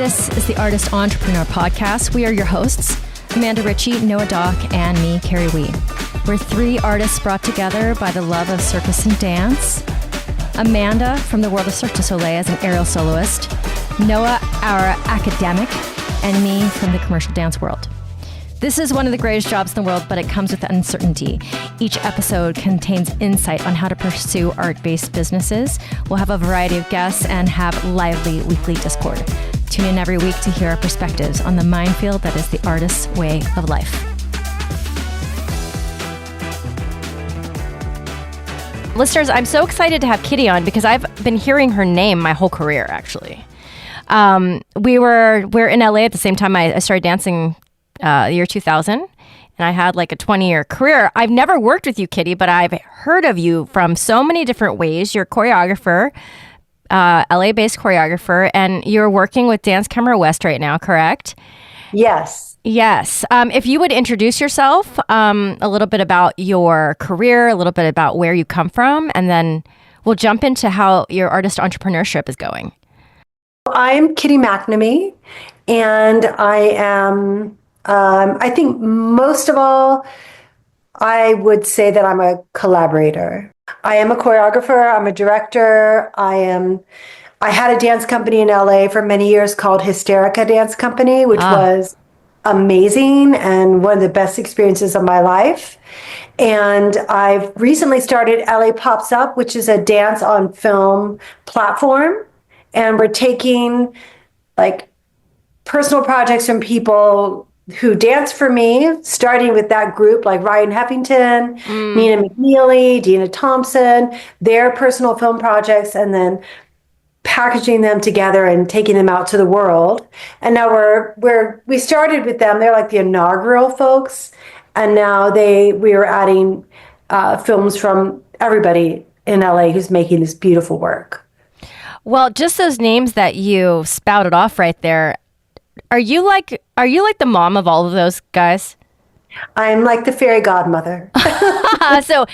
This is the Artist Entrepreneur Podcast. We are your hosts, Amanda Ritchie, Noah Dock, and me, Carrie Wee. We're three artists brought together by the love of circus and dance. Amanda from the world of Cirque du Soleil as an aerial soloist. Noah, our academic, and me from the commercial dance world. This is one of the greatest jobs in the world, but it comes with uncertainty. Each episode contains insight on how to pursue art-based businesses. We'll have a variety of guests and have lively weekly Discord. Tune in every week to hear our perspectives on the minefield that is the artist's way of life. Listeners, I'm so excited to have Kitty on because I've been hearing her name my whole career, actually. We're in LA at the same time I started dancing the year 2000, and I had like a 20-year career. I've never worked with you, Kitty, but I've heard of you from so many different ways. You're a choreographer, LA-based choreographer, and you're working with Dance Camera West right now, correct? Yes. Yes. If you would introduce yourself, a little bit about your career, a little bit about where you come from, and then we'll jump into how your artist entrepreneurship is going. I'm Kitty McNamee, and I am, I think most of all, I would say that I'm a collaborator. I am a choreographer, I'm a director, I had a dance company in LA for many years called Hysterica Dance Company, which was amazing and one of the best experiences of my life. And I've recently started LA Pops Up, which is a dance on film platform. And we're taking like personal projects from people who dance for me, starting with that group like Ryan Heffington, Nina McNeely, Dina Thompson, their personal film projects, and then packaging them together and taking them out to the world. And now we started with them. They're like the inaugural folks. And now we are adding films from everybody in LA who's making this beautiful work. Well, just those names that you spouted off right there, are you like the mom of all of those guys? I'm like the fairy godmother. So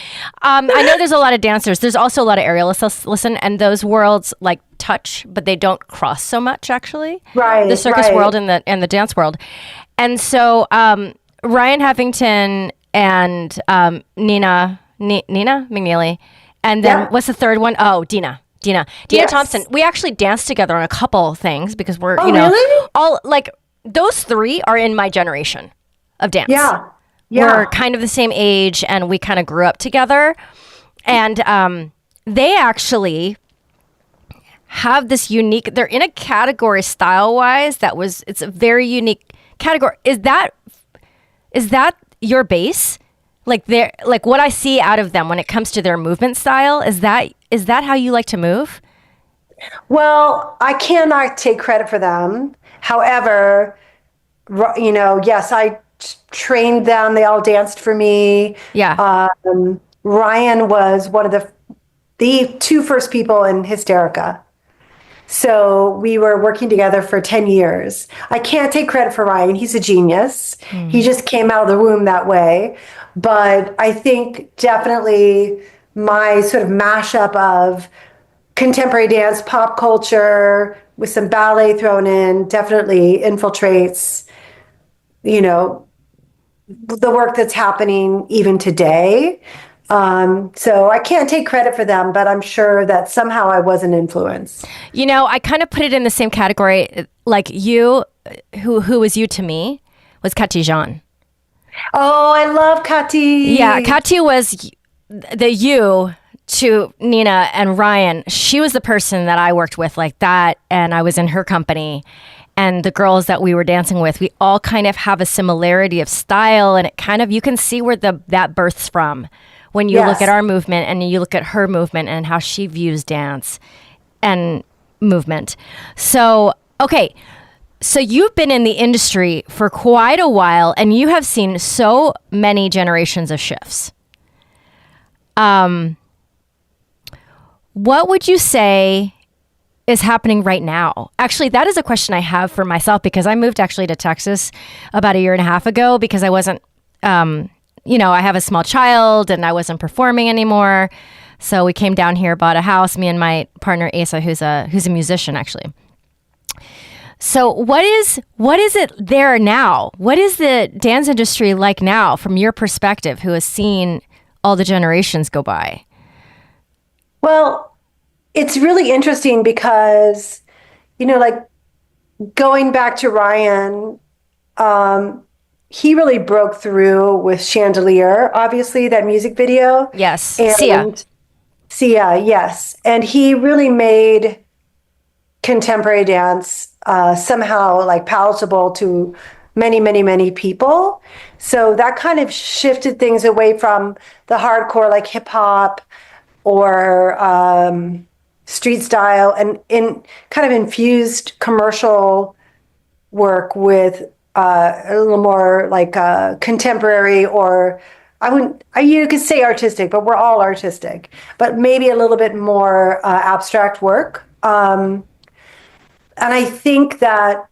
I know there's a lot of dancers. There's also a lot of aerialists, listen, and those worlds like touch, but they don't cross so much, actually. Right. The circus world and the dance world. And so Ryan Heffington and Nina McNeely. And then what's the third one? Oh, Dina yes. Thompson. We actually danced together on a couple things because we're, really? all like those three are in my generation of dance. Yeah. We're kind of the same age and we kind of grew up together. And they actually have this unique, they're in a category style-wise it's a very unique category. Is that your base? Like what I see out of them when it comes to their movement style, is that how you like to move? Well, I cannot take credit for them. However, yes, I trained them. They all danced for me. Yeah. Ryan was one of the two first people in Hysterica. So we were working together for 10 years. I can't take credit for Ryan. He's a genius. He just came out of the womb that way. But I think definitely my sort of mashup of contemporary dance, pop culture, with some ballet thrown in, definitely infiltrates, the work that's happening even today. So I can't take credit for them, but I'm sure that somehow I was an influence. I kind of put it in the same category. Like you, who was you to me, was Kati Jean. Oh, I love Kati. Yeah, Kati was the you to Nina and Ryan. She was the person that I worked with like that, and I was in her company. And the girls that we were dancing with, we all kind of have a similarity of style, and it kind of, you can see where that births from when you look at our movement and you look at her movement and how she views dance and movement. So, okay. So you've been in the industry for quite a while, and you have seen so many generations of shifts. What would you say is happening right now? Actually, that is a question I have for myself because I moved actually to Texas about a year and a half ago because I wasn't, I have a small child and I wasn't performing anymore. So we came down here, bought a house, me and my partner Asa, who's a musician actually. So what is it there now? What is the dance industry like now from your perspective, who has seen all the generations go by? Well, it's really interesting because, like going back to Ryan, he really broke through with Chandelier, obviously, that music video. Yes. Sia. And Sia, yes. And he really made contemporary dance somehow like palatable to many, many, many people. So that kind of shifted things away from the hardcore like hip hop or street style, and in kind of infused commercial work with a little more like contemporary, or you could say artistic, but we're all artistic, but maybe a little bit more abstract work. And I think that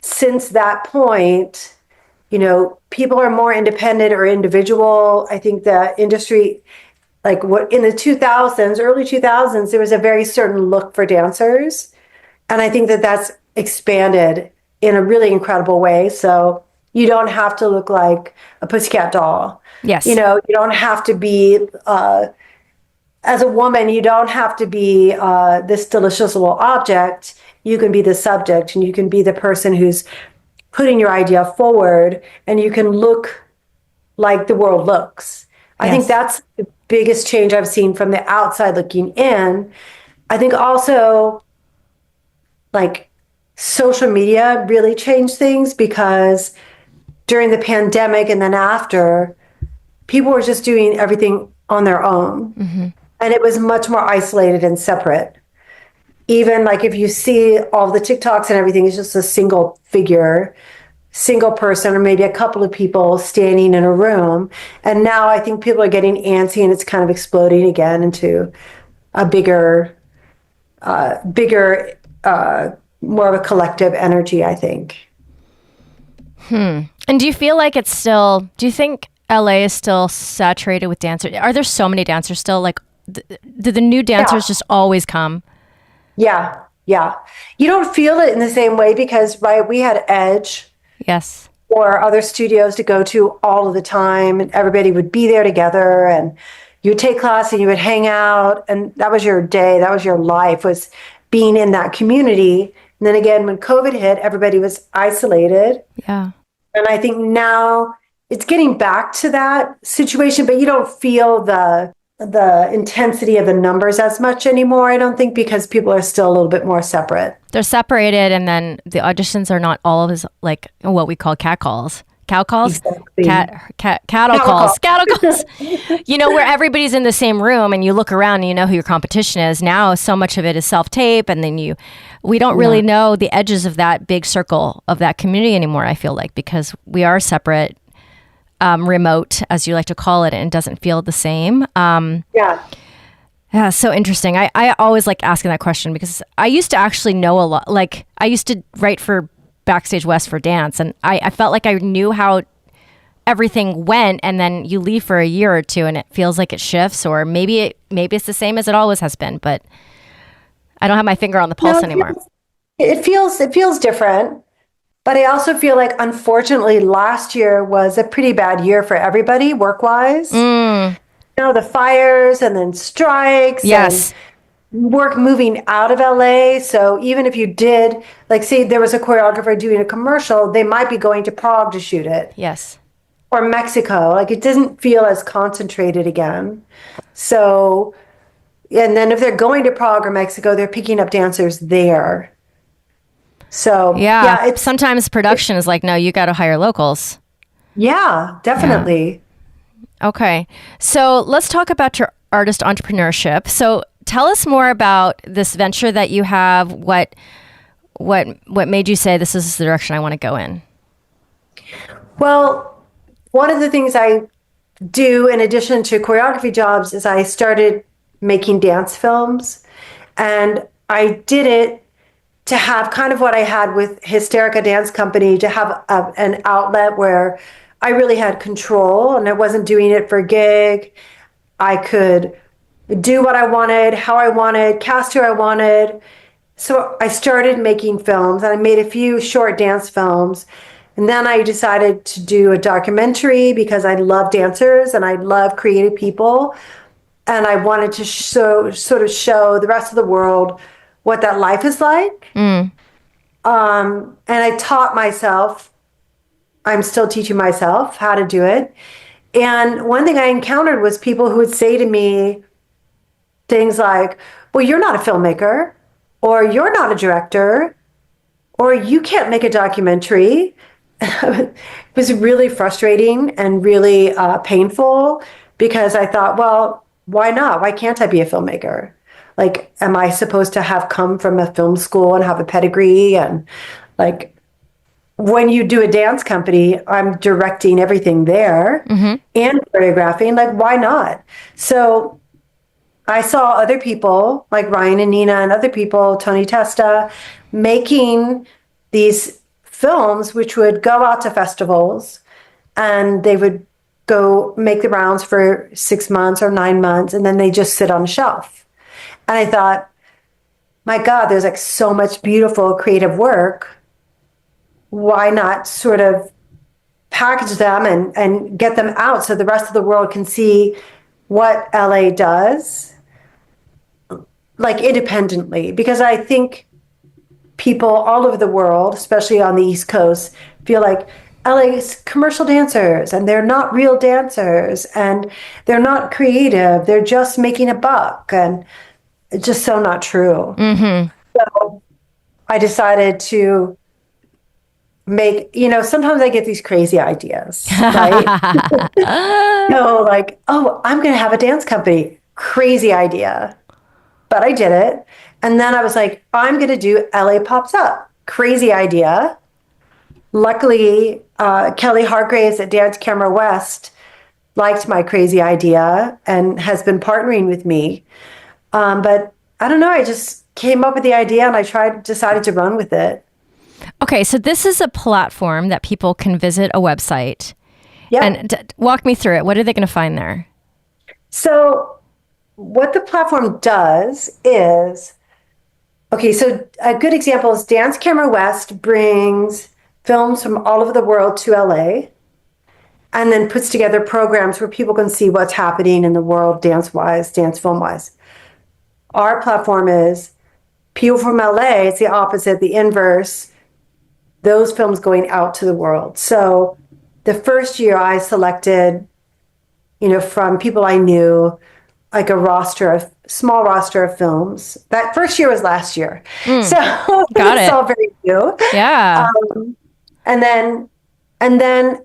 since that point, people are more independent or individual. I think the industry, like what in the 2000s, early 2000s, there was a very certain look for dancers. And I think that that's expanded in a really incredible way. So you don't have to look like a pussycat doll. Yes. You don't have to be, as a woman, you don't have to be this delicious little object. You can be the subject, and you can be the person who's putting your idea forward, and you can look like the world looks. I think that's the biggest change I've seen from the outside looking in. I think also like social media really changed things, because during the pandemic and then after, people were just doing everything on their own. Mm-hmm. And it was much more isolated and separate. Even like if you see all the TikToks and everything, it's just a single figure, single person, or maybe a couple of people standing in a room. And now I think people are getting antsy, and it's kind of exploding again into a bigger, more of a collective energy, I think. And do you feel like do you think LA is still saturated with dancers? Are there so many dancers still? Like, do the new dancers just always come? Yeah. You don't feel it in the same way because, right, we had Edge. Yes. Or other studios to go to all of the time, and everybody would be there together, and you would take class and you would hang out, and that was your day, that was your life, was being in that community. And then again, when COVID hit, everybody was isolated. Yeah. And I think now it's getting back to that situation, but you don't feel the intensity of the numbers as much anymore, I don't think, because people are still a little bit more separate. They're separated, and then the auditions are not all as like what we call cat calls. Cow calls? Exactly. Cattle calls. Cattle calls. Where everybody's in the same room and you look around and you know who your competition is. Now so much of it is self-tape, and then we don't really know the edges of that big circle of that community anymore, I feel like, because we are separate, remote, as you like to call it, and it doesn't feel the same. Yeah, so interesting. I always like asking that question because I used to actually know a lot. Like, I used to write for Backstage West for dance, and I felt like I knew how everything went, and then you leave for a year or two and it feels like it shifts, or maybe it's the same as it always has been, but I don't have my finger on the pulse anymore. It feels different, but I also feel like, unfortunately, last year was a pretty bad year for everybody work-wise. The fires and then strikes. Yes. And work moving out of LA. So even if you did, like, say there was a choreographer doing a commercial, they might be going to Prague to shoot it. Yes. Or Mexico. Like, it doesn't feel as concentrated again. So, and then if they're going to Prague or Mexico, they're picking up dancers there. So yeah, sometimes production is like, no, you got to hire locals. Yeah, definitely. Yeah. Okay. So let's talk about your artist entrepreneurship. So tell us more about this venture that you have. What made you say this is the direction I want to go in? Well, one of the things I do in addition to choreography jobs is I started making dance films, and I did it to have kind of what I had with Hysterica Dance Company, to have an outlet where I really had control, and I wasn't doing it for a gig. I could do what I wanted, how I wanted, cast who I wanted. so I started making films, and I made a few short dance films. And then I decided to do a documentary because I love dancers and I love creative people. And I wanted to sort of show the rest of the world what that life is like. And I taught myself, I'm still teaching myself how to do it. And one thing I encountered was people who would say to me things like, well, you're not a filmmaker, or you're not a director, or you can't make a documentary. It was really frustrating and really painful because I thought, well, why not? Why can't I be a filmmaker? Like, am I supposed to have come from a film school and have a pedigree? And like, when you do a dance company, I'm directing everything there and choreographing. Like, why not? So I saw other people like Ryan and Nina and other people, Tony Testa, making these films, which would go out to festivals and they would go make the rounds for 6 months or 9 months, and then they just sit on a shelf. And I thought, my God, there's like so much beautiful creative work. Why not sort of package them and get them out so the rest of the world can see what LA does, like independently? Because I think people all over the world, especially on the East Coast, feel like LA's commercial dancers and they're not real dancers and they're not creative. They're just making a buck. And it's just so not true. So I decided to make, sometimes I get these crazy ideas, right? No, like, oh, I'm going to have a dance company. Crazy idea. But I did it. And then I was like, I'm going to do LA Pops Up. Crazy idea. Luckily, Kelly Hargraves at Dance Camera West liked my crazy idea and has been partnering with me. But I don't know, I just came up with the idea and decided to run with it. Okay, so this is a platform that people can visit a website. Yeah. And walk me through it. What are they going to find there? So what the platform does is, okay, so a good example is Dance Camera West brings films from all over the world to LA and then puts together programs where people can see what's happening in the world dance-wise, dance film-wise. Our platform is people from LA, it's the opposite, the inverse, those films going out to the world. So the first year I selected, from people I knew, like a small roster of films. That first year was last year. So Got it. It's all very new. Yeah. And then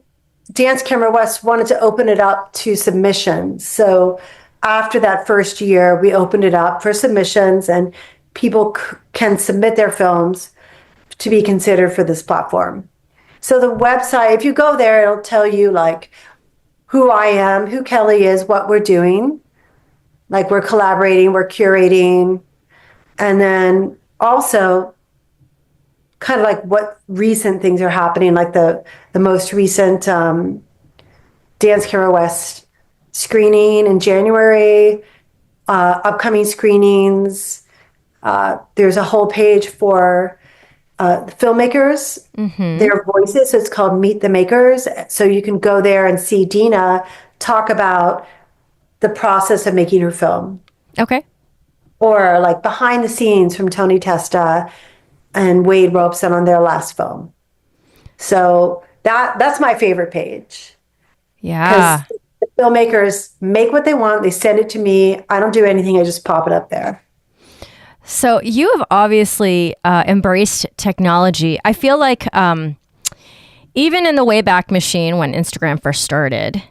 Dance Camera West wanted to open it up to submissions. So after that first year, we opened it up for submissions, and people can submit their films to be considered for this platform. So the website, if you go there, it'll tell you like who I am, who Kelly is, what we're doing. Like we're collaborating, we're curating, and then also kind of like what recent things are happening, like the most recent Dance Camera West screening in January, upcoming screenings. There's a whole page for the filmmakers, their voices. So it's called Meet the Makers. So you can go there and see Dina talk about the process of making her film. Okay. Or like behind the scenes from Tony Testa and Wade Robeson on their last film. So that's my favorite page. Yeah. Because the filmmakers make what they want. They send it to me. I don't do anything. I just pop it up there. So you have obviously embraced technology. I feel like even in the Wayback Machine, when Instagram first started,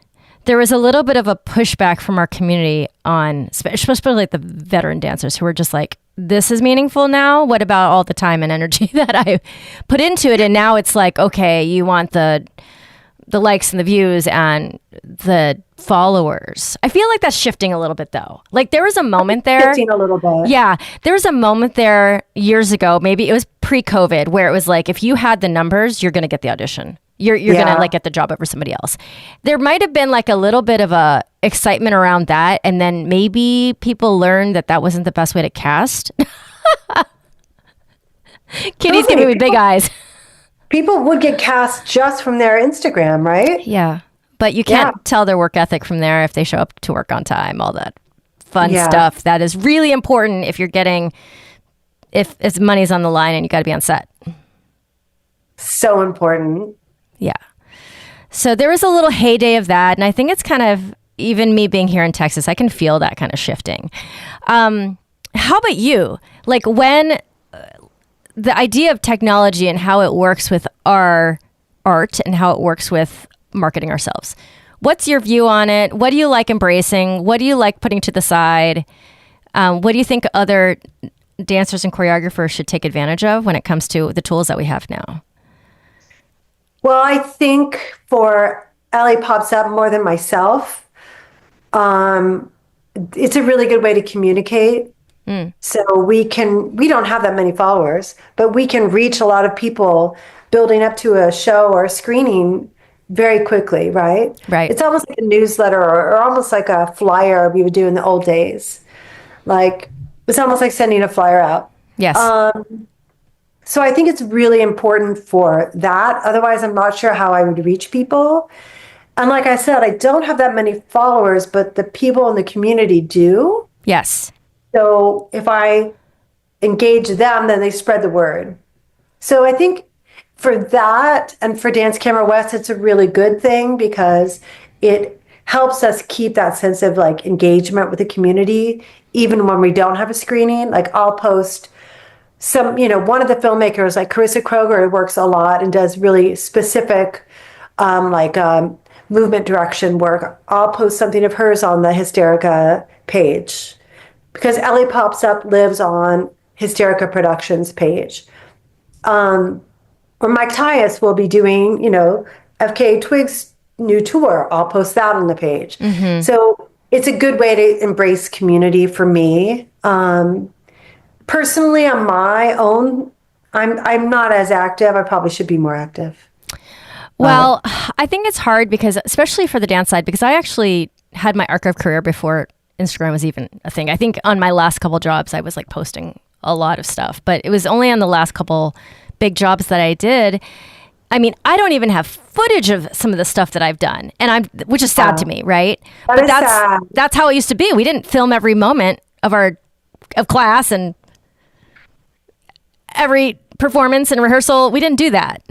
there was a little bit of a pushback from our community on, especially like the veteran dancers who were just like, this is meaningful now? What about all the time and energy that I put into it? And now it's like, okay, you want the likes and the views and the followers. I feel like that's shifting a little bit though. Like there was a moment there. Shifting a little bit. Yeah. There was a moment there years ago, maybe it was pre-COVID, where it was like, if you had the numbers, you're going to get the audition. You're going to like get the job over somebody else. There might have been like a little bit of a excitement around that. And then maybe people learned that that wasn't the best way to cast. Kitty's giving me big eyes. People would get cast just from their Instagram, right? Yeah. But you can't tell their work ethic from there if they show up to work on time, all that fun stuff. That is really important if you're getting, if money's on the line and you got to be on set. So important. Yeah. So there was a little heyday of that. And I think it's kind of, even me being here in Texas, I can feel that kind of shifting. How about you? Like when the idea of technology and how it works with our art and how it works with marketing ourselves. What's your view on it? What do you like embracing? What do you like putting to the side? What do you think other dancers and choreographers should take advantage of when it comes to the tools that we have now? Well, I think for LA Pops Up more than myself, it's a really good way to communicate. So we don't have that many followers, but we can reach a lot of people building up to a show or a screening very quickly, right? Right. It's almost like a newsletter or almost like a flyer we would do in the old days. Like, it's almost like sending a flyer out. Yes. So I think it's really important for that. Otherwise, I'm not sure how I would reach people. And like I said, I don't have that many followers, but the people in the community do. Yes. So if I engage them, then they spread the word. So I think for that and for Dance Camera West, it's a really good thing because it helps us keep that sense of like engagement with the community, even when we don't have a screening. Like I'll post some, one of the filmmakers, like Carissa Kroger, works a lot and does really specific movement direction work. I'll post something of hers on the Hysterica page because LA Pops Up lives on Hysterica Productions page. Or Mike Tyus will be doing, FKA Twig's new tour. I'll post that on the page. Mm-hmm. So it's a good way to embrace community for me. Personally, on my own, I'm not as active. I probably should be more active. Well, I think it's hard because, especially for the dance side, because I actually had my archive career before Instagram was even a thing. I think on my last couple jobs, I was like posting a lot of stuff, but it was only on the last couple big jobs that I did. I mean, I don't even have footage of some of the stuff that I've done, which is sad to me, right? But that's how it used to be. We didn't film every moment of class and every performance and rehearsal. We didn't do that.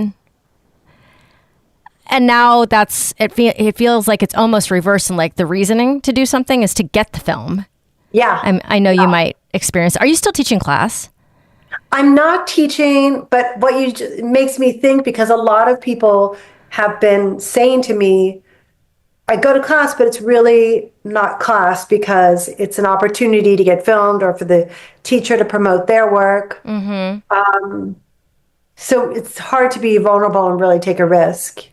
And now it feels like it's almost reversed, and like the reasoning to do something is to get the film. Yeah. I know you might experience. Are you still teaching class? I'm not teaching, but it makes me think, because a lot of people have been saying to me, I go to class, but it's really not class because it's an opportunity to get filmed or for the teacher to promote their work. Mm-hmm. So it's hard to be vulnerable and really take a risk.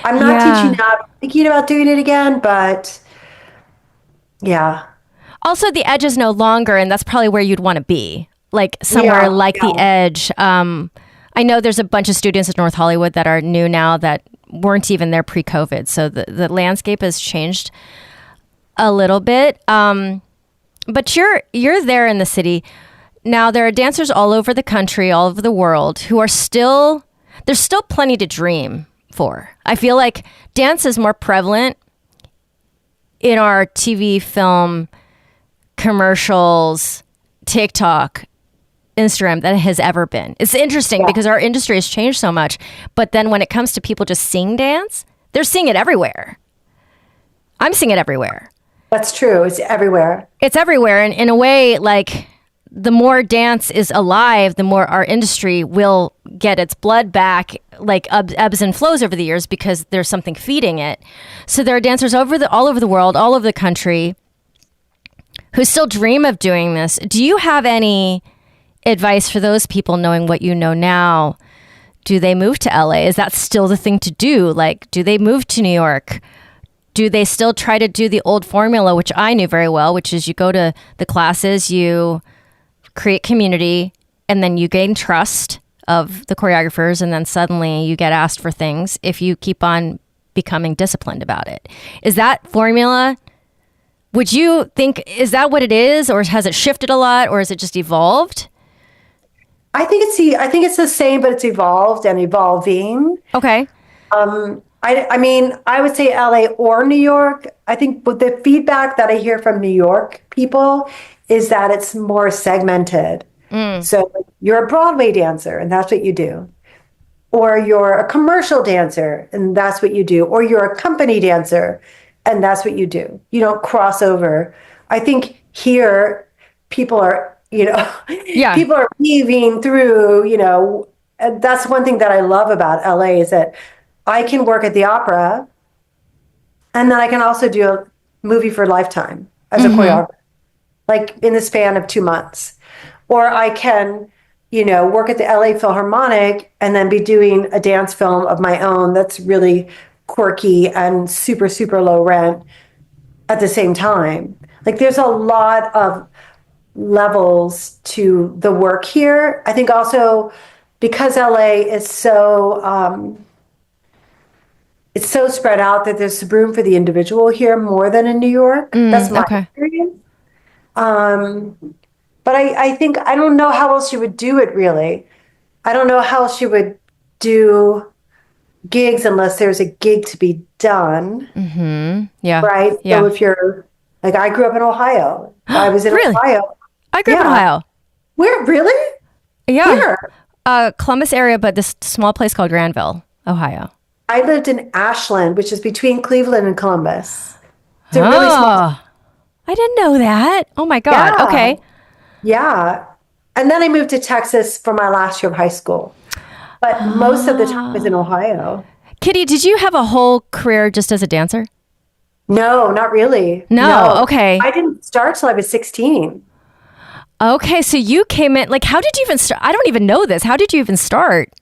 I'm not teaching now. I'm thinking about doing it again, but yeah. Also, the edge is no longer, and that's probably where you'd want to be. Like somewhere the edge. I know there's a bunch of students in North Hollywood that are new now that weren't even there pre-COVID. So the landscape has changed a little bit. But you're there in the city. Now there are dancers all over the country, all over the world who are there's still plenty to dream for. I feel like dance is more prevalent in our TV, film, commercials, TikTok, Instagram than it has ever been. It's interesting because our industry has changed so much. But then when it comes to people just seeing dance, they're seeing it everywhere. I'm seeing it everywhere. That's true. It's everywhere. It's everywhere. And in a way, like, the more dance is alive, the more our industry will get its blood back, like ebbs and flows over the years, because there's something feeding it. So there are dancers all over the world, all over the country, who still dream of doing this. Do you have any advice for those people, knowing what you know now? Do they move to LA? Is that still the thing to do? Like, do they move to New York? Do they still try to do the old formula, which I knew very well, which is you go to the classes, you create community, and then you gain trust of the choreographers, and then suddenly you get asked for things if you keep on becoming disciplined about it. Is that formula, would you think, is that what it is, or has it shifted a lot, or has it just evolved? I think it's the same, but it's evolved and evolving. Okay. I mean, I would say LA or New York. I think with the feedback that I hear from New York people is that it's more segmented. So you're a Broadway dancer and that's what you do. Or you're a commercial dancer and that's what you do. Or you're a company dancer and that's what you do. You don't cross over. I think here people are, Yeah. people are weaving through, and that's one thing that I love about LA is that I can work at the opera and then I can also do a movie for Lifetime as a choreographer, like in the span of 2 months. Or I can, work at the LA Philharmonic and then be doing a dance film of my own that's really quirky and super, super low rent at the same time. Like there's a lot of levels to the work here. I think also because LA is it's so spread out that there's room for the individual here more than in New York. That's my Okay. experience. But I think I don't know how else you would do it really. I don't know how else you would do gigs unless there's a gig to be done, Yeah. right? Yeah. So if you're like I grew up in Ohio. I was in Really? Ohio. I grew up in Yeah. Ohio. Where really? Yeah. Where? Columbus area, but this small place called Granville, Ohio. I lived in Ashland, which is between Cleveland and Columbus. It's a really small. Oh, I didn't know that. Oh my God. Yeah. Okay. Yeah. And then I moved to Texas for my last year of high school. But most of the time I was in Ohio. Kitty, did you have a whole career just as a dancer? No, not really. No. Okay. I didn't start till I was 16. Okay. So you came in, like, how did you even start? I don't even know this. How did you even start?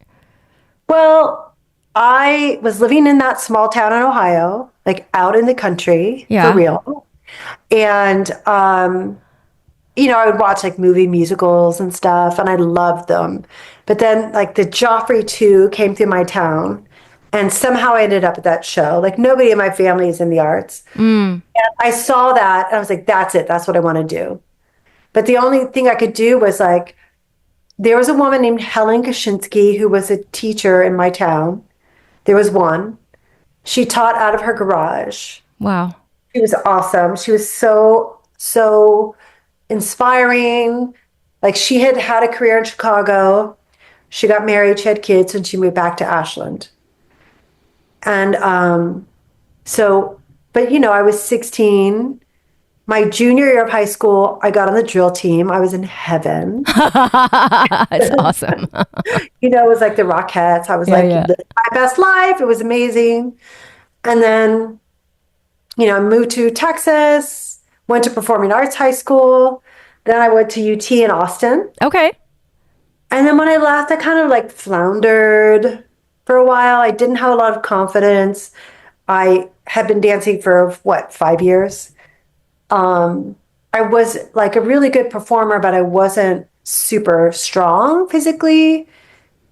Well, I was living in that small town in Ohio, like out in the country Yeah. for real. And, I would watch like movie musicals and stuff, and I loved them. But then, like, the Joffrey 2 came through my town, and somehow I ended up at that show. Like, nobody in my family is in the arts. And I saw that, and I was like, that's it. That's what I want to do. But the only thing I could do was like, there was a woman named Helen Kaczynski who was a teacher in my town. There was one. She taught out of her garage. Wow. She was awesome. She was so inspiring. Like she had had a career in Chicago. She got married, she had kids, and she moved back to Ashland. And I was 16. My junior year of high school, I got on the drill team. I was in heaven. That's awesome. It was like the Rockettes. I was Yeah. living my best life. It was amazing. And then, I moved to Texas, went to Performing Arts High School. Then I went to UT in Austin. Okay. And then when I left, I kind of like floundered for a while. I didn't have a lot of confidence. I had been dancing for 5 years. I was like a really good performer, but I wasn't super strong physically.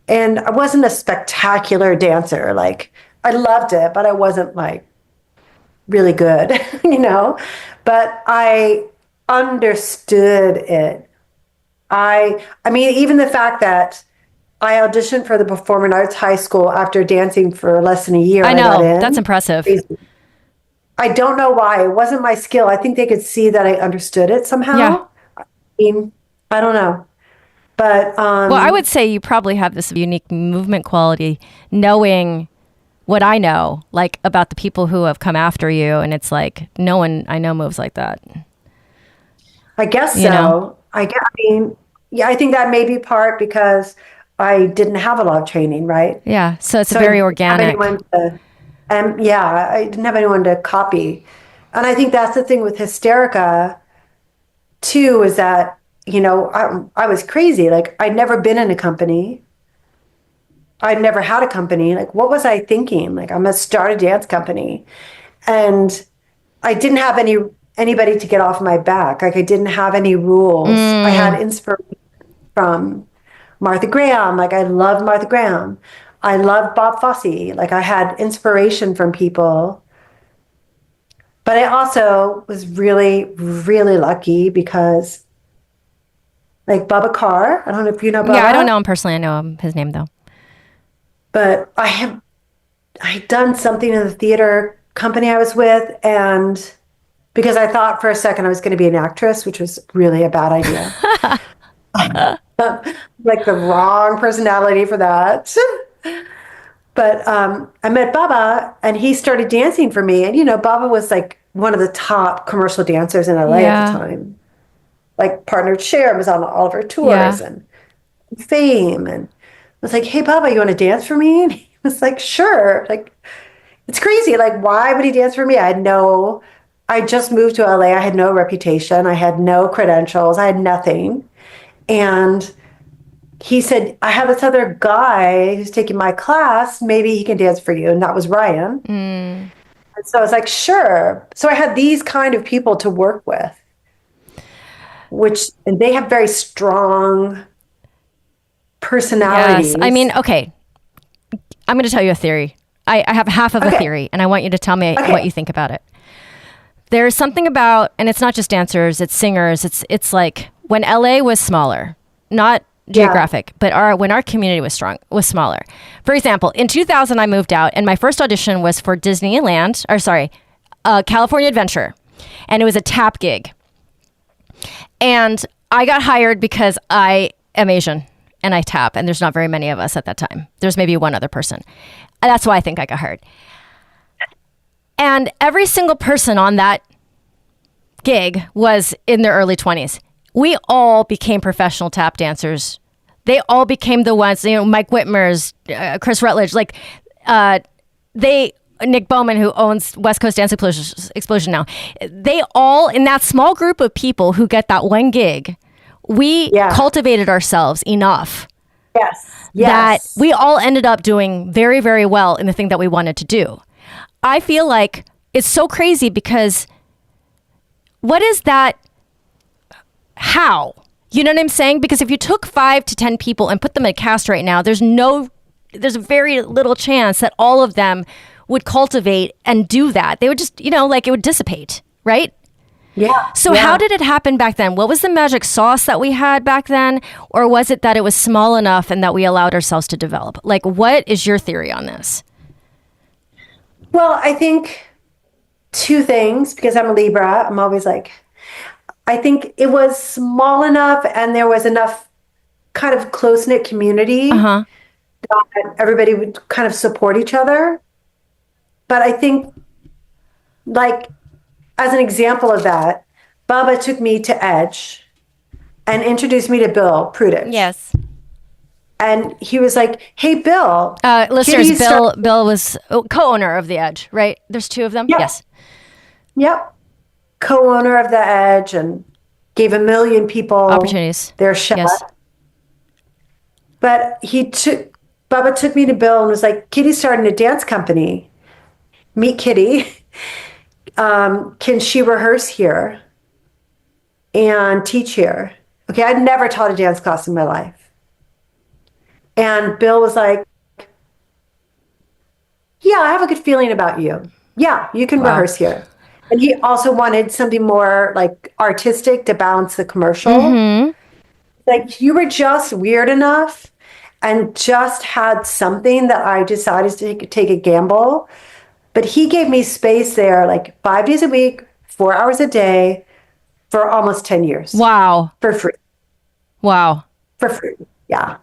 And I wasn't a spectacular dancer. Like I loved it, but I wasn't like really good, but I understood it. I mean, even the fact that I auditioned for the Performing Arts High School after dancing for less than a year. I and got know. in. That's impressive. I don't know why. It wasn't my skill. I think they could see that I understood it somehow. Yeah. I mean, I don't know. But Well, I would say you probably have this unique movement quality, knowing what I know, like about the people who have come after you. And it's like, no one I know moves like that. I guess You so. know? I mean, yeah, I think that may be part because I didn't have a lot of training, right? Yeah. So it's So very I didn't have organic. anyone to, I didn't have anyone to copy. And I think that's the thing with Hysterica, too, is that, I was crazy. Like, I'd never been in a company. I'd never had a company. Like, what was I thinking? Like, I'm going to start a dance company. And I didn't have anybody to get off my back. Like, I didn't have any rules. I had inspiration from Martha Graham. Like, I loved Martha Graham. I loved Bob Fosse. Like, I had inspiration from people. But I also was really, really lucky because like Bubba Carr. I don't know if you know Bubba. Yeah, I don't know him personally. I know his name though. But I had done something in the theater company I was with, and because I thought for a second I was going to be an actress, which was really a bad idea. Like the wrong personality for that. But I met Bubba, and he started dancing for me. And, Bubba was like one of the top commercial dancers in LA at the Yeah. time. Like partnered Cher, was on all of her Yeah. tours and Fame. And I was like, hey, Bubba, you want to dance for me? And he was like, sure. Like, it's crazy. Like, why would he dance for me? I just moved to LA. I had no reputation. I had no credentials. I had nothing. And he said, I have this other guy who's taking my class. Maybe he can dance for you. And that was Ryan. And so I was like, sure. So I had these kind of people to work with, and they have very strong personalities. Yes. I mean, okay. I'm going to tell you a theory. I have half of a Okay. theory, and I want you to tell me Okay. what you think about it. There is something about, and it's not just dancers, it's singers. It's like when LA was smaller, not geographic, but when our community was smaller. For example, in 2000, I moved out, and my first audition was for California Adventure, and it was a tap gig. And I got hired because I am Asian and I tap, and there's not very many of us at that time. There's maybe one other person. And that's why I think I got hired. And every single person on that gig was in their early 20s. We all became professional tap dancers. They all became the ones, Mike Whitmer's, Chris Rutledge, Nick Bowman, who owns West Coast Dance Explosion now. They all, in that small group of people who get that one gig, we cultivated ourselves enough that we all ended up doing very, very well in the thing that we wanted to do. I feel like it's so crazy because what is that? How? You know what I'm saying? Because if you took 5 to 10 people and put them in a cast right now, there's very little chance that all of them would cultivate and do that. They would just, it would dissipate, right? Yeah. So how did it happen back then? What was the magic sauce that we had back then? Or was it that it was small enough and that we allowed ourselves to develop? Like, what is your theory on this? Well, I think 2 things, because I'm a Libra. I'm always like, I think it was small enough and there was enough kind of close-knit community that everybody would kind of support each other. But I think, like, as an example of that, Bubba took me to Edge and introduced me to Bill Prudich. Yes. And he was like, hey, Bill. Listeners, Bill was co-owner of The Edge, right? There's 2 of them? Yep. Yes. Yep. Co-owner of The Edge and gave 1 million people Opportunities. their shot. Yes. But Bubba took me to Bill and was like, Kitty's starting a dance company. Meet Kitty. Can she rehearse here and teach here? Okay, I'd never taught a dance class in my life. And Bill was like, yeah, I have a good feeling about you. Yeah, you can rehearse here. And he also wanted something more like artistic to balance the commercial. Like, you were just weird enough and just had something that I decided to take a gamble. But he gave me space there, like 5 days a week, 4 hours a day for almost 10 years. Wow. For free. Wow. For free. Yeah.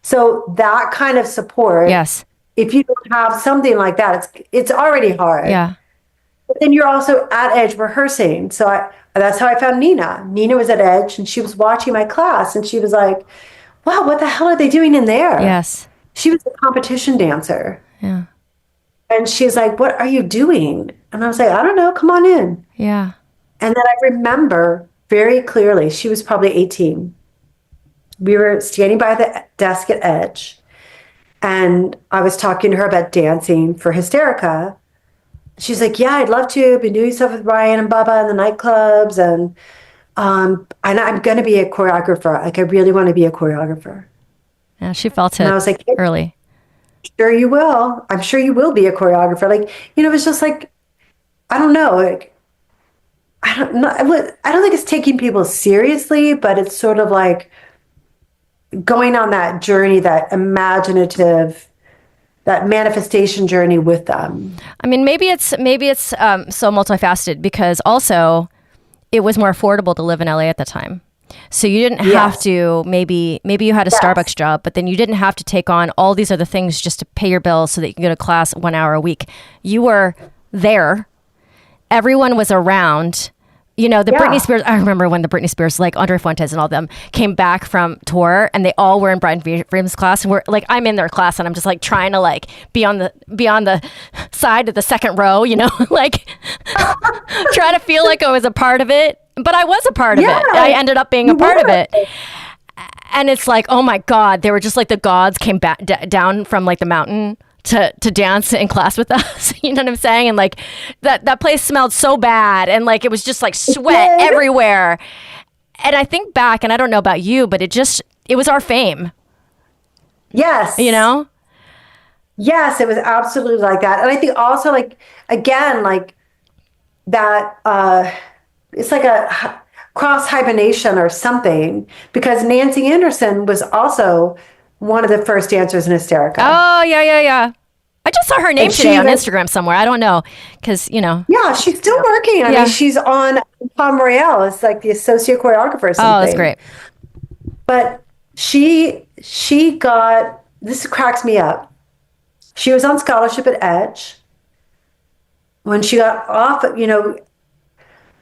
So that kind of support. Yes. If you don't have something like that, it's already hard. Yeah. But then you're also at Edge rehearsing. So that's how I found Nina. Nina was at Edge and she was watching my class and she was like, wow, what the hell are they doing in there? Yes. She was a competition dancer. Yeah. And she's like, what are you doing? And I was like, I don't know. Come on in. Yeah. And then I remember very clearly, she was probably 18. We were standing by the desk at Edge. And I was talking to her about dancing for Hysterica. She's like, yeah, I'd love to. Been doing stuff with Ryan and Bubba in the nightclubs. And I'm going to be a choreographer. Like, I really want to be a choreographer. Yeah, she felt it And I was like, early. Sure you will. I'm sure you will be a choreographer. Like, it was just like, I don't know. Like, I don't know. I don't think it's taking people seriously, but it's sort of like going on that journey, that imaginative, that manifestation journey with them. I mean, maybe it's so multifaceted because also it was more affordable to live in LA at the time. So you didn't have to, maybe you had a Starbucks job, but then you didn't have to take on all these other things just to pay your bills so that you can go to class 1 hour a week. You were there. Everyone was around. You know, the Britney Spears, I remember when the Britney Spears, like Andre Fuentes and all them came back from tour and they all were in Brian Freeman's class. And we're like, I'm in their class and I'm just like trying to like be on the side of the second row, you know, like trying to feel like I was a part of it. But I was a part of it. I ended up being a part of it. And it's like, oh my God, they were just like the gods came back down from like the mountain to dance in class with us. You know what I'm saying? And like that place smelled so bad and like it was just like sweat everywhere. And I think back, and I don't know about you, but it was our fame. Yes. You know? Yes, it was absolutely like that. And I think also like, again, like that, it's like a cross hibernation or something, because Nancy Anderson was also one of the first dancers in Hysterica. Oh, yeah. I just saw her name today on Instagram somewhere. I don't know, because, you know. Yeah, she's still working. I mean, she's on Tom Royale as like the associate choreographer or something. Oh, that's great. But she got, this cracks me up. She was on scholarship at Edge. When she got off, you know,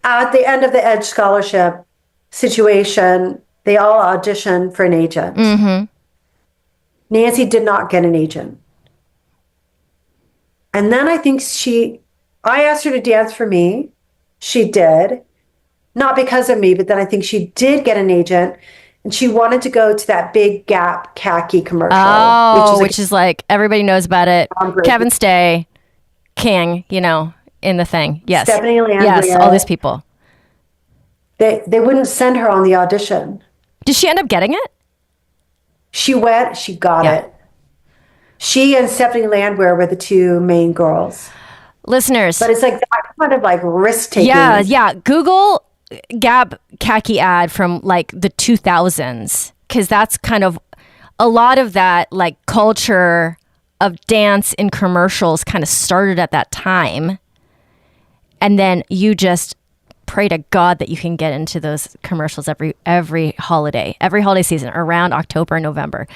at the end of the Edge scholarship situation, they all auditioned for an agent. Mm-hmm. Nancy did not get an agent. And then I think I asked her to dance for me. She did. Not because of me, but then I think she did get an agent. And she wanted to go to that big Gap khaki commercial. Oh, which is like everybody knows about it. Kevin Stay, King, you know, in the thing. Yes. Stephanie Landry. Yes, all these people. They wouldn't send her on the audition. Did she end up getting it? She went, she got it. She and Stephanie Landwehr were the two main girls. Listeners. But it's like that kind of like risk taking. Yeah. Google Gap khaki ad from like the 2000s, because that's kind of a lot of that like culture of dance in commercials kind of started at that time. And then you just pray to God that you can get into those commercials every holiday season around October and November.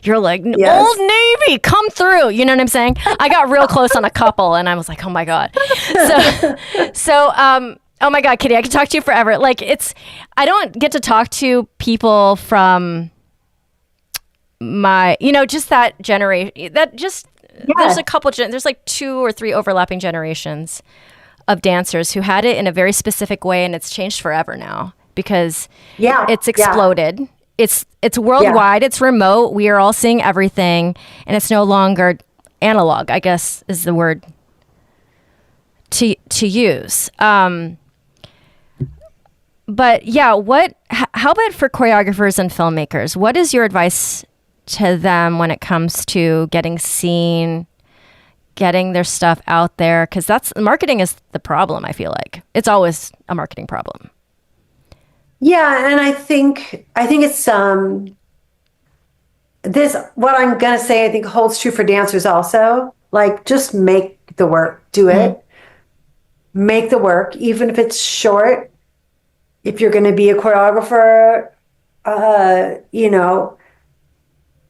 You're like, Old Navy, come through. You know what I'm saying? I got real close on a couple and I was like, oh my God. Oh my God, Kitty, I could talk to you forever. Like I don't get to talk to people from my, you know, just that generation, there's a couple, there's like 2 or 3 overlapping generations of dancers who had it in a very specific way, and it's changed forever now because it's exploded. It's worldwide, it's remote. We are all seeing everything, and it's no longer analog, I guess is the word to use. But yeah, how about for choreographers and filmmakers? What is your advice to them when it comes to getting seen, getting their stuff out there? Because marketing is the problem. I feel like it's always a marketing problem. Yeah, and I think it's this, what I'm gonna say, I think holds true for dancers also. Like, just make the work, do it, make the work, even if it's short. If you're going to be a choreographer, you know,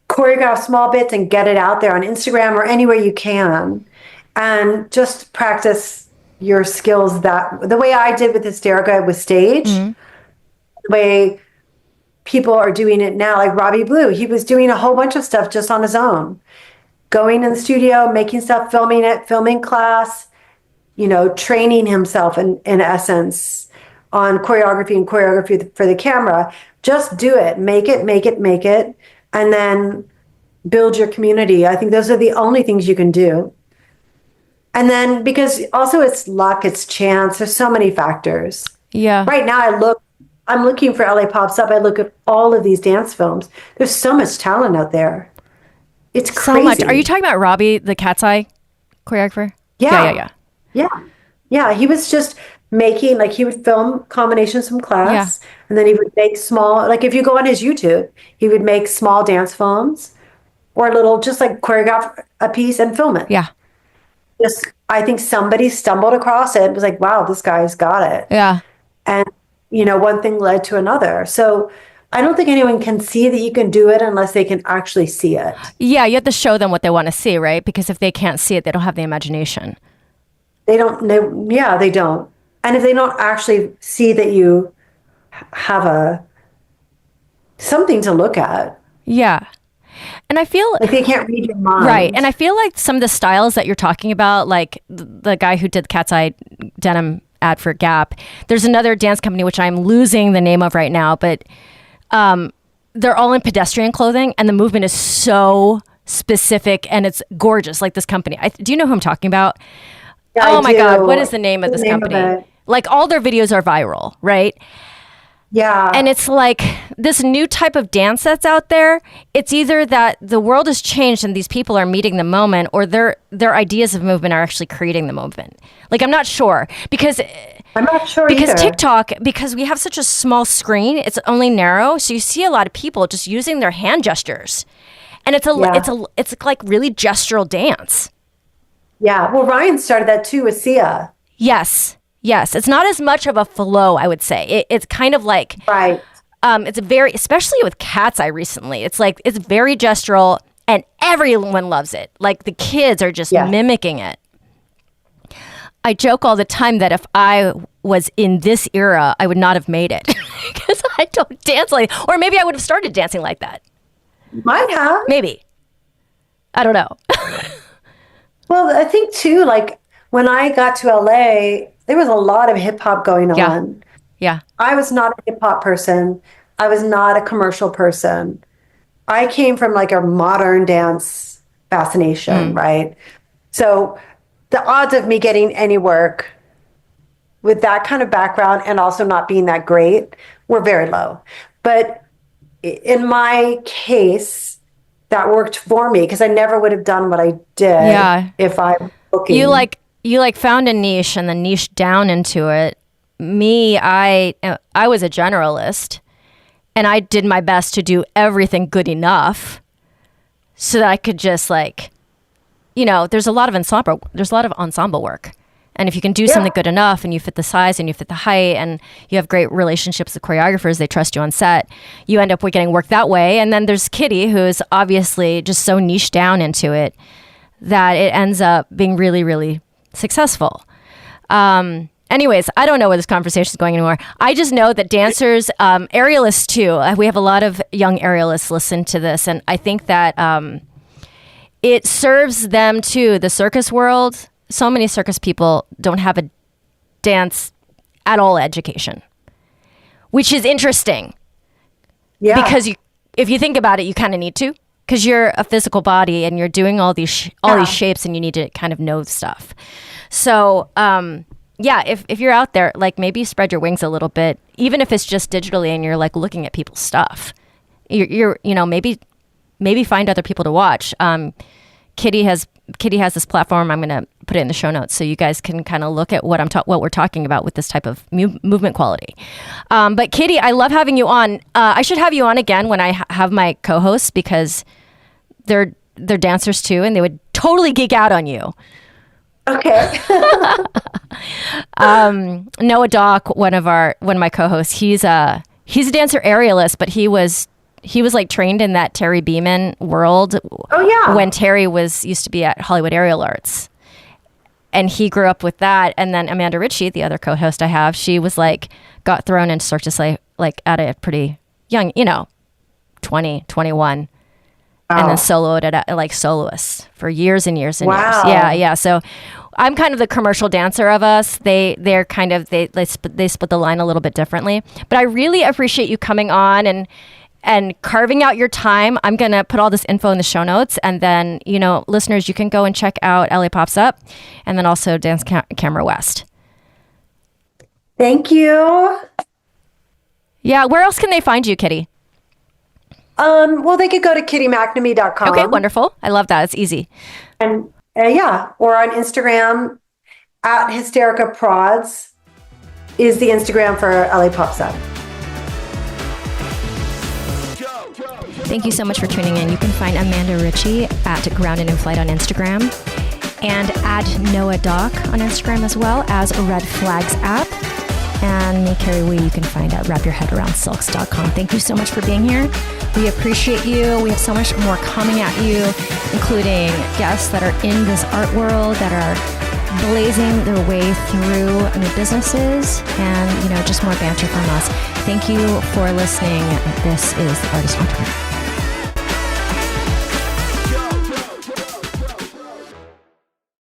choreograph small bits and get it out there on Instagram or anywhere you can, and just practice your skills. The way I did with Hysterica with stage, the way people are doing it now, like Robbie Blue, he was doing a whole bunch of stuff just on his own, going in the studio, making stuff, filming class, you know, training himself in essence on choreography and choreography for the camera. Just do it, make it, and then build your community. I think those are the only things you can do. And then, because also it's luck, it's chance, there's so many factors. Yeah. Right now I'm looking for LA Pops Up. I look at all of these dance films. There's so much talent out there. It's crazy. So much. Are you talking about Robbie, the Cat's Eye choreographer? Yeah. He was just making, like he would film combinations from Yeah. class, and then he would make small, like if you go on his YouTube, he would make small dance films or little, just like choreograph a piece and film it. Yeah. Just, I think somebody stumbled across it and was like, wow, this guy's got it. Yeah. And, one thing led to another. So I don't think anyone can see that you can do it unless they can actually see it. Yeah. You have to show them what they want to see, right? Because if they can't see it, they don't have the imagination. They don't. And if they don't actually see that you have something to look at, Yeah. And I feel like they can't read your mind. right. And I feel like some of the styles that you're talking about, like the guy who did Cat's Eye denim ad for Gap, there's another dance company, which I'm losing the name of right now, but they're all in pedestrian clothing and the movement is so specific and it's gorgeous. Like this company. Do you know who I'm talking about? Yeah, oh I my do. God. What is the name of The this name of company? it. Like all their videos are viral, right? Yeah. And it's like this new type of dance that's out there. It's either that the world has changed and these people are meeting the moment, or their ideas of movement are actually creating the movement. Like I'm not sure because I'm not sure because either. TikTok, because we have such a small screen, it's only narrow, so you see a lot of people just using their hand gestures, and it's like really gestural dance. Yeah. Well, Ryan started that too with Sia. Yes. It's not as much of a flow, I would say. It's kind of like Right. it's very, especially with Cat's Eye recently. It's like it's very gestural, and everyone loves it. Like the kids are just mimicking it. I joke all the time that if I was in this era, I would not have made it because I don't dance like, or maybe I would have started dancing like that. Might have. Maybe. I don't know. Well, I think too, like when I got to LA, there was a lot of hip hop going on. Yeah. I was not a hip hop person. I was not a commercial person. I came from like a modern dance fascination, right? So the odds of me getting any work with that kind of background and also not being that great were very low. But in my case, that worked for me because I never would have done what I did if I was looking. You like found a niche and then niche down into it. Me, I was a generalist and I did my best to do everything good enough so that I could just like, there's a lot of ensemble work. And if you can do something good enough and you fit the size and you fit the height and you have great relationships with choreographers, they trust you on set, you end up with getting work that way. And then there's Kitty, who's obviously just so niche down into it that it ends up being really, really successful. Anyways, I don't know where this conversation is going anymore. I just know that dancers, aerialists too, we have a lot of young aerialists listen to this. And I think that it serves them too, the circus world. So many circus people don't have a dance at all education, which is interesting. Yeah. Because if you think about it, you kind of need to, because you're a physical body and you're doing all these shapes and you need to kind of know stuff. So, if you're out there, like maybe spread your wings a little bit, even if it's just digitally and you're like looking at people's stuff, you're maybe find other people to watch. Kitty has this platform. I'm going to put it in the show notes so you guys can kind of look at what we're talking about with this type of movement quality. But Kitty, I love having you on. I should have you on again when I have my co-hosts because they're dancers too, and they would totally geek out on you. Okay. Noah Dock, one of my co-hosts, he's a dancer aerialist, but he was like trained in that Terry Beeman world. Oh yeah. When Terry used to be at Hollywood Aerial Arts, and he grew up with that. And then Amanda Ritchie, the other co-host I have, she was like got thrown into Cirque du Soleil like at a pretty young, 20, 21. And then soloed at like soloists for years and years and years. Yeah. So I'm kind of the commercial dancer of us. They're kind of they split the line a little bit differently. But I really appreciate you coming on and carving out your time. I'm going to put all this info in the show notes. And then, listeners, you can go and check out LA Pops Up and then also Dance Camera West. Thank you. Yeah. Where else can they find you, Kitty? Well, they could go to kittymcnamee.com. Okay, wonderful. I love that. It's easy. And or on Instagram at Hysterica Prods. is the Instagram for LA Pop Sun. Thank you so much for tuning in. You can find Amanda Ritchie at Grounded in Flight on Instagram and at Noah Doc on Instagram, as well as Red Flags app. And me, Carrie Wee, you can find at wrapyourheadaroundsilks.com. Thank you so much for being here. We appreciate you. We have so much more coming at you, including guests that are in this art world, that are blazing their way through new businesses, and just more banter from us. Thank you for listening. This is The Artist Entrepreneur.